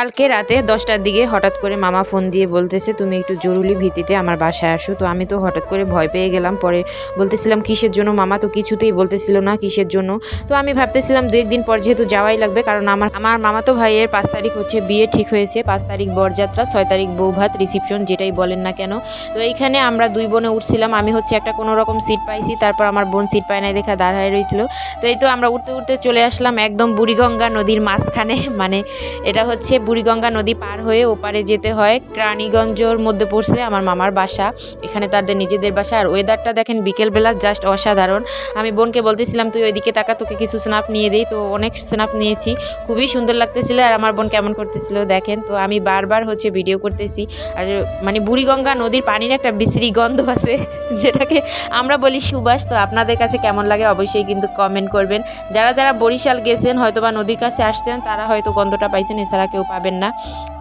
কালকে রাতে 10টার দিকে হঠাৎ করে মামা ফোন দিয়ে বলতেছে তুমি একটু জরুরি ভিত্তিতে আমার বাসায় আসো। তো আমি তো হঠাৎ করে ভয় পেয়ে গেলাম। পরে বলতেছিলাম কিসের জন্য, মামা তো কিছুতেই বলতেছিল না কিসের জন্য। তো আমি ভাবতেছিলাম 2-1 দিন পর যেহেতু যাওয়াই লাগবে, কারণ আমার মামাতো ভাইয়ের 5 তারিখ হচ্ছে বিয়ে ঠিক হয়েছে। 5 তারিখ বরযাত্রা, 6 তারিখ বৌভাত রিসিপশন, যেটাই বলেন না কেন। তো এইখানে আমরা 2 বোনে উঠছিলাম। আমি হচ্ছে একটা কোনো রকম সিট পাইছি, তারপর আমার বোন সিট পায় নাই দেখা দাঁড়ায় রয়েছিল। তো এই তো আমরা উঠতে উঠতে চলে আসলাম একদম বুড়িগঙ্গা নদীর মাঝখানে। মানে এটা হচ্ছে বুড়িগঙ্গা নদী পার হয়ে ওপারে যেতে হয়। রানীগঞ্জের মধ্যে পড়ছে আমার মামার বাসা, এখানে তাদের নিজেদের বাসা। আর ওয়েদারটা দেখেন বিকেলবেলা জাস্ট অসাধারণ। আমি বোনকে বলতেছিলাম তুই ওইদিকে তাকা, তোকে কিছু স্ন্যাপ নিয়ে দিই। তো অনেক স্ন্যাপ নিয়েছি, খুবই সুন্দর লাগতেছিল। আর আমার বোন কেমন করতেছিল দেখেন। তো আমি বারবার হচ্ছে ভিডিও করতেছি। আর মানে বুড়িগঙ্গা নদীর পানির একটা বিশ্রী গন্ধ আছে, যেটাকে আমরা বলি সুবাস। তো আপনাদের কাছে কেমন লাগে অবশ্যই কিন্তু কমেন্ট করবেন। যারা যারা বরিশাল গেছেন হয়তো বা নদীর কাছে আসতেন তারা হয়তো গন্ধটা পাইছেন, এছাড়া কেউ পাবেন না।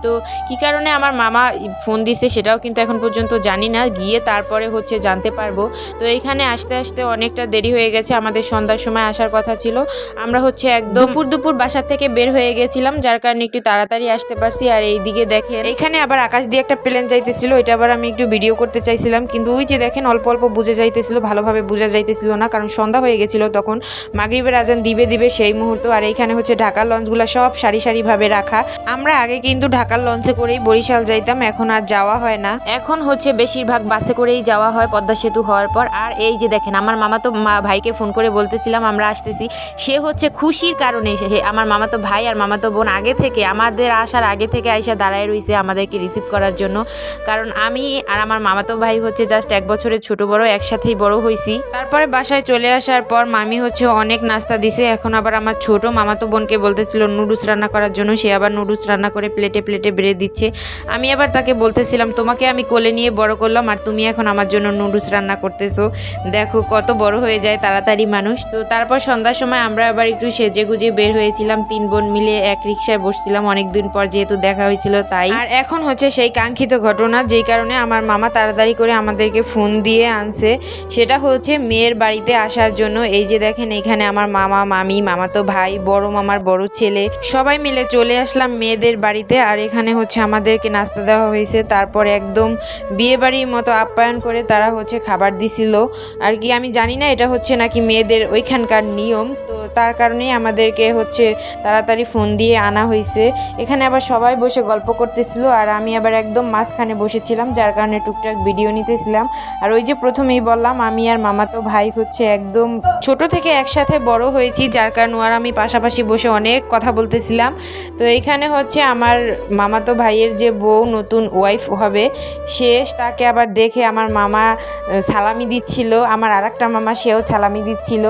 তো কী কারণে আমার মামা ফোন দিছে সেটাও কিন্তু এখন পর্যন্ত জানি না, গিয়ে তারপরে হচ্ছে জানতে পারবো। তো এইখানে আসতে আসতে অনেকটা দেরি হয়ে গেছে, আমাদের সন্ধ্যার সময় আসার কথা ছিল। আমরা হচ্ছে একদম দুপুর বাসার থেকে বের হয়ে গেছিলাম, যার কারণে একটু তাড়াতাড়ি আসতে পারছি। আর এই দিকে দেখেন এখানে আবার আকাশ দিয়ে একটা প্লেন যাইতেছিল, এটা আবার আমি একটু ভিডিও করতে চাইছিলাম, কিন্তু ওই যে দেখেন অল্প অল্প বোঝা যাইতেছিল, ভালোভাবে বোঝা যাইতেছিল না, কারণ সন্ধ্যা হয়ে গেছিল তখন। মাগরিবের আজান দিবে সেই মুহূর্ত। আর এইখানে হচ্ছে ঢাকার লঞ্চগুলো সব সারি সারিভাবে রাখা। আমরা আগে কিন্তু ঢাকার লঞ্চে করেই বরিশাল যাইতাম, এখন আর যাওয়া হয় না। এখন হচ্ছে বেশিরভাগ বাসে করেই যাওয়া হয় পদ্মা সেতু হওয়ার পর। আর এই যে দেখেন আমার মামাতো ভাইকে ফোন করে বলতেছিলাম আমরা আসতেছি, সে হচ্ছে খুশির কারণে আমার মামাতো ভাই আর মামাতো বোন আগে থেকে আমাদের আসার আগে থেকে আইসা দাঁড়ায় রয়েছে আমাদেরকে রিসিভ করার জন্য। কারণ আমি আর আমার মামাতো ভাই হচ্ছে জাস্ট 1 বছরের ছোট বড়, একসাথেই বড় হয়েছি। তারপরে বাসায় চলে আসার পর মামি হচ্ছে অনেক নাস্তা দিছে। এখন আবার আমার ছোট মামাতো বোনকে বলতেছিল নুডলস রান্না করার জন্য, সে আবার নুডলস রান্না করে প্লেটে প্লেটে বেড়ে দিচ্ছে। আমি আবার তাকে বলতেছিলাম তোমাকে আমি কোলে নিয়ে বড় করলাম আর তুমি এখন আমার জন্য নুডলস রান্না করতেছো, দেখো কত বড় হয়ে যায় তাড়াতাড়ি মানুষ। তো তারপর সন্ধ্যার সময় আমরা আবার একটু সেজে গুজে বের হয়েছিলাম, 3 বোন মিলে এক রিক্সায় বসছিলাম, অনেকদিন পর যেহেতু দেখা হয়েছিল তাই। আর এখন হচ্ছে সেই কাঙ্ক্ষিত ঘটনা, যেই কারণে আমার মামা তাড়াতাড়ি করে আমাদেরকে ফোন দিয়ে আনছে, সেটা হচ্ছে মেয়ের বাড়িতে আসার জন্য। এই যে দেখেন এখানে আমার মামা মামি, মামাতো ভাই, বড় মামার বড় ছেলে সবাই মিলে চলে আসলাম মেয়েদের বাড়িতে। আর এখানে হচ্ছে আমাদেরকে নাস্তা দেওয়া হয়েছে, তারপর একদম বিয়ে বাড়ির মতো আপ্যায়ন করে তারা হচ্ছে খাবার দিছিল আর কি। আমি জানি না এটা হচ্ছে নাকি মেয়েদের ওইখানকার নিয়ম, তো তার কারণেই আমাদেরকে হচ্ছে তাড়াতাড়ি ফোন দিয়ে আনা হয়েছে। এখানে আবার সবাই বসে গল্প করতেছিল আর আমি আবার একদম মাঝখানে বসেছিলাম, যার কারণে টুকটাক ভিডিও নিতেছিলাম। আর ওই যে প্রথমেই বললাম আমি আর মামাতো ভাই হচ্ছে একদম ছোট থেকে একসাথে বড় হয়েছি, যার কারণে আর আমি পাশাপাশি বসে অনেক কথা বলতেছিলাম। তো এইখানে হচ্ছে আমার মামাতো ভাইয়ের যে বউ নতুন ওয়াইফ হবে সে, তাকে আবার দেখে আমার মামা সালামি দিচ্ছিল, আমার আরেকটা মামা সেও সালামি দিচ্ছিল।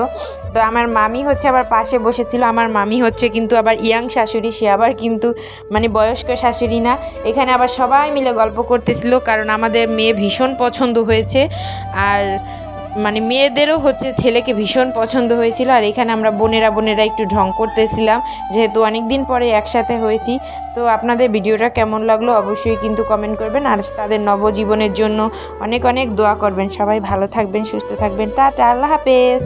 তো আমার মামি হচ্ছে আবার পাশে বসেছিল, আমার মামি হচ্ছে কিন্তু আবার ইয়াং শাশুড়ি, সে আবার কিন্তু মানে বয়স্ক শাশুড়ি না। এখানে আবার সবাই মিলে গল্প করতেছিল, কারণ আমাদের মেয়ে ভীষণ পছন্দ হয়েছে আর মানে মেয়েদেরও হচ্ছে ছেলেকে ভীষণ পছন্দ হয়েছিল। আর এখানে আমরা বোনেরা একটু ঢং করতেছিলাম, যেহেতু অনেক দিন পরে একসাথে হয়েছি। তো আপনাদের ভিডিওটা কেমন লাগলো অবশ্যই কিন্তু কমেন্ট করবেন, আর তাদের নবজীবনের জন্য অনেক অনেক দোয়া করবেন। সবাই ভালো থাকবেন, সুস্থ থাকবেন, টাটা, আল্লাহ হাফেজ।